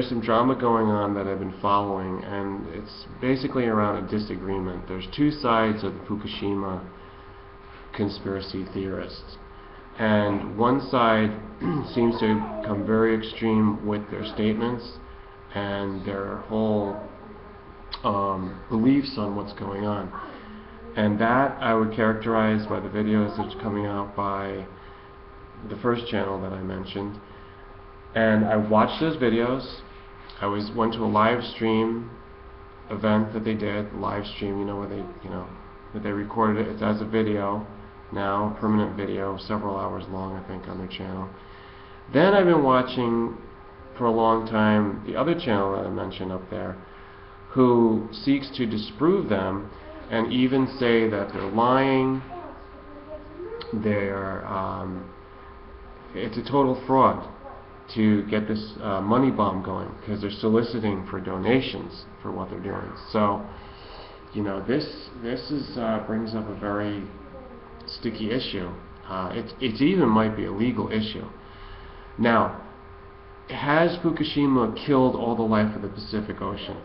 There's some drama going on that I've been following, and it's basically around a disagreement. There's two sides of the Fukushima conspiracy theorists, and one side seems to come very extreme with their statements and their whole beliefs on what's going on. And that I would characterize by the videos that's coming out by the first channel that I mentioned. And I watched those videos. I went to a live stream event that they did, live stream, where they recorded it. It's as a video now, permanent video, several hours long, I think, on their channel. Then I've been watching for a long time the other channel that I mentioned up there, who seeks to disprove them and even say that they're lying. It's a total fraud to get this money bomb going, because they're soliciting for donations for what they're doing. So, this brings up a very sticky issue. It even might be a legal issue. Now, has Fukushima killed all the life of the Pacific Ocean?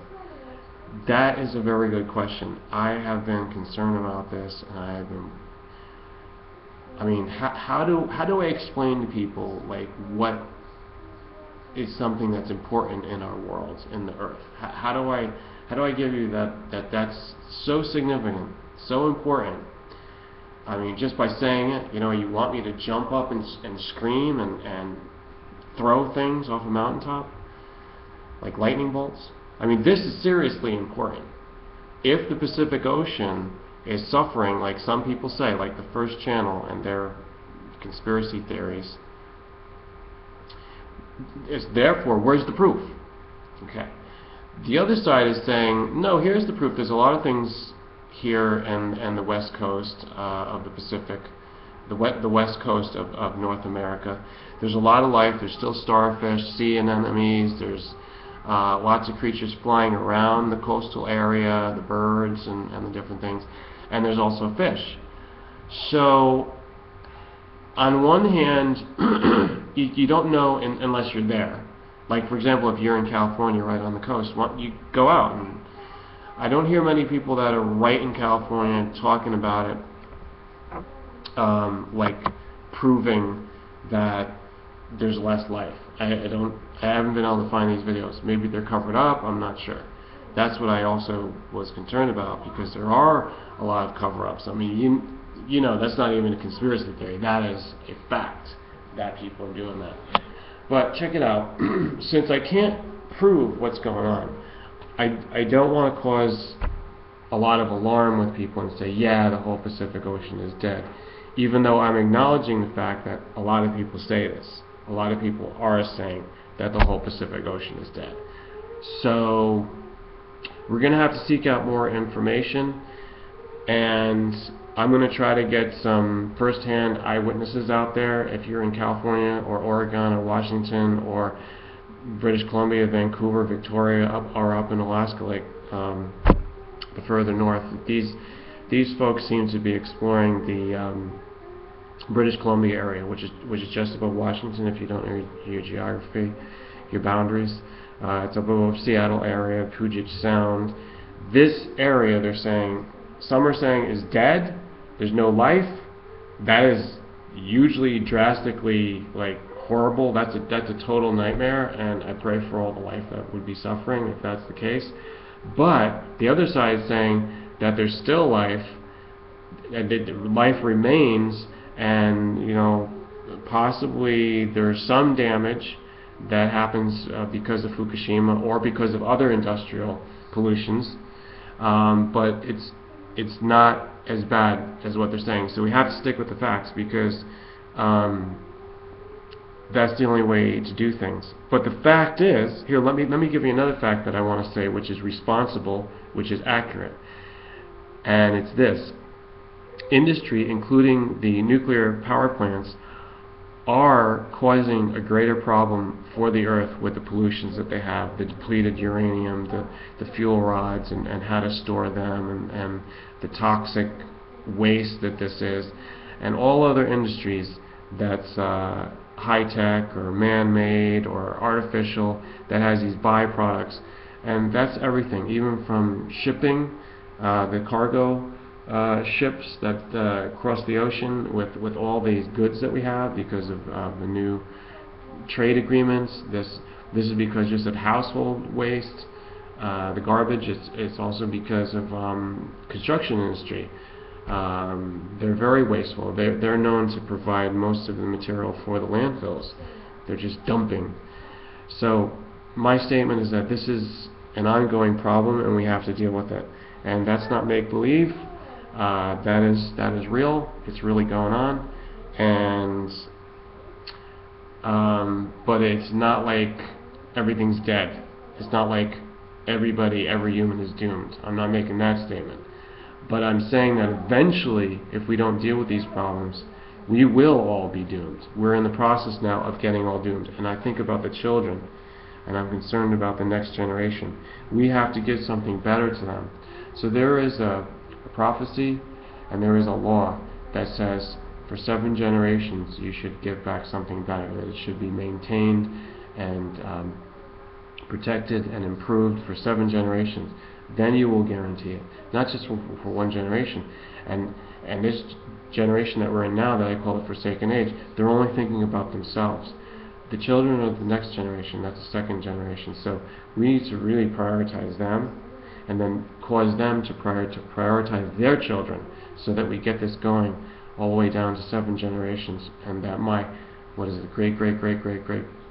That is a very good question. I have been concerned about this, and how do I explain to people what is something that's important in our world, in the Earth? How do I give you that's so significant, so important? Just by saying it, you want me to jump up and scream and throw things off a mountaintop like lightning bolts? This is seriously important. If the Pacific Ocean is suffering, like some people say, like the first channel and their conspiracy theories, therefore, where's the proof? Okay. The other side is saying, no, here's the proof. There's a lot of things here and the west coast of the Pacific, the west coast of North America. There's a lot of life. There's still starfish, sea anemones. There's lots of creatures flying around the coastal area, the birds and the different things. And there's also fish. So, on one hand, you don't know unless you're there. Like, for example, if you're in California, right on the coast, you go out. And I don't hear many people that are right in California talking about it, like proving that there's less life. I haven't been able to find these videos. Maybe they're covered up, I'm not sure. That's what I also was concerned about, because there are a lot of cover-ups. That's not even a conspiracy theory. That is a fact that people are doing that. But check it out. Since I can't prove what's going on, I don't want to cause a lot of alarm with people and say, yeah, the whole Pacific Ocean is dead. Even though I'm acknowledging the fact that a lot of people say this. A lot of people are saying that the whole Pacific Ocean is dead. So we're going to have to seek out more information, and I'm going to try to get some first-hand eyewitnesses out there. If you're in California or Oregon or Washington or British Columbia, Vancouver, Victoria, up in Alaska, the further north, these folks seem to be exploring the British Columbia area, which is just above Washington. If you don't know your geography, your boundaries, it's above Seattle area, Puget Sound. This area, some are saying is dead. There's no life. That is hugely, drastically, horrible. That's a total nightmare, and I pray for all the life that would be suffering if that's the case. But the other side is saying that there's still life, and life remains, and possibly there's some damage that happens because of Fukushima or because of other industrial pollutions, but it's not as bad as what they're saying. So we have to stick with the facts, because that's the only way to do things. But the fact is, here, let me give you another fact that I want to say, which is responsible, which is accurate. And it's this. Industry, including the nuclear power plants, are causing a greater problem for the Earth with the pollutions that they have, the depleted uranium, the fuel rods, and how to store them, and the toxic waste that this is, and all other industries that's high-tech or man-made or artificial that has these byproducts. And that's everything, even from shipping, the cargo ships that cross the ocean with all these goods that we have because of the new trade agreements. This is because just of household waste, the garbage. It's also because of construction industry. They're very wasteful. They're known to provide most of the material for the landfills. They're just dumping. So my statement is that this is an ongoing problem and we have to deal with it. And that's not make-believe. That is real. It's really going on. And but it's not like everything's dead. It's not like every human is doomed. I'm not making that statement. But I'm saying that eventually, if we don't deal with these problems, we will all be doomed. We're in the process now of getting all doomed. And I think about the children, and I'm concerned about the next generation. We have to give something better to them. So there is a prophecy, and there is a law that says for 7 generations you should give back something better, that it should be maintained and protected and improved for 7 generations. Then you will guarantee it, not just for 1 generation. And this generation that we're in now, that I call the Forsaken Age, they're only thinking about themselves. The children of the next generation, that's the 2nd generation. So we need to really prioritize them, and then cause them to prioritize their children, so that we get this going all the way down to 7 generations, and that my great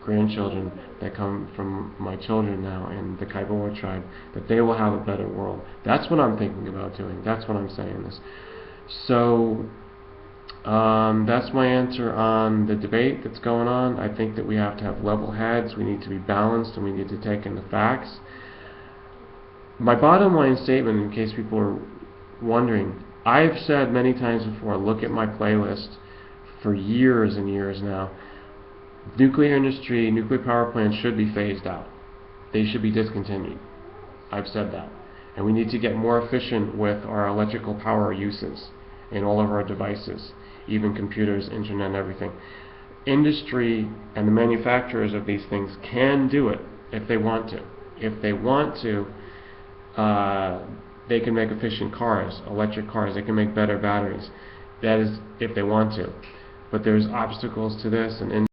grandchildren that come from my children now in the Kaiboa tribe, that they will have a better world. That's what I'm thinking about doing. That's what I'm saying this. So that's my answer on the debate that's going on. I think that we have to have level heads. We need to be balanced, and we need to take in the facts. My bottom line statement, in case people are wondering, I've said many times before, look at my playlist for years and years now. Nuclear industry, nuclear power plants should be phased out. They should be discontinued. I've said that. And we need to get more efficient with our electrical power uses in all of our devices, even computers, internet, and everything. Industry and the manufacturers of these things can do it if they want to. If they want to, they can make efficient cars, electric cars. They can make better batteries. That is if they want to. But there's obstacles to this, and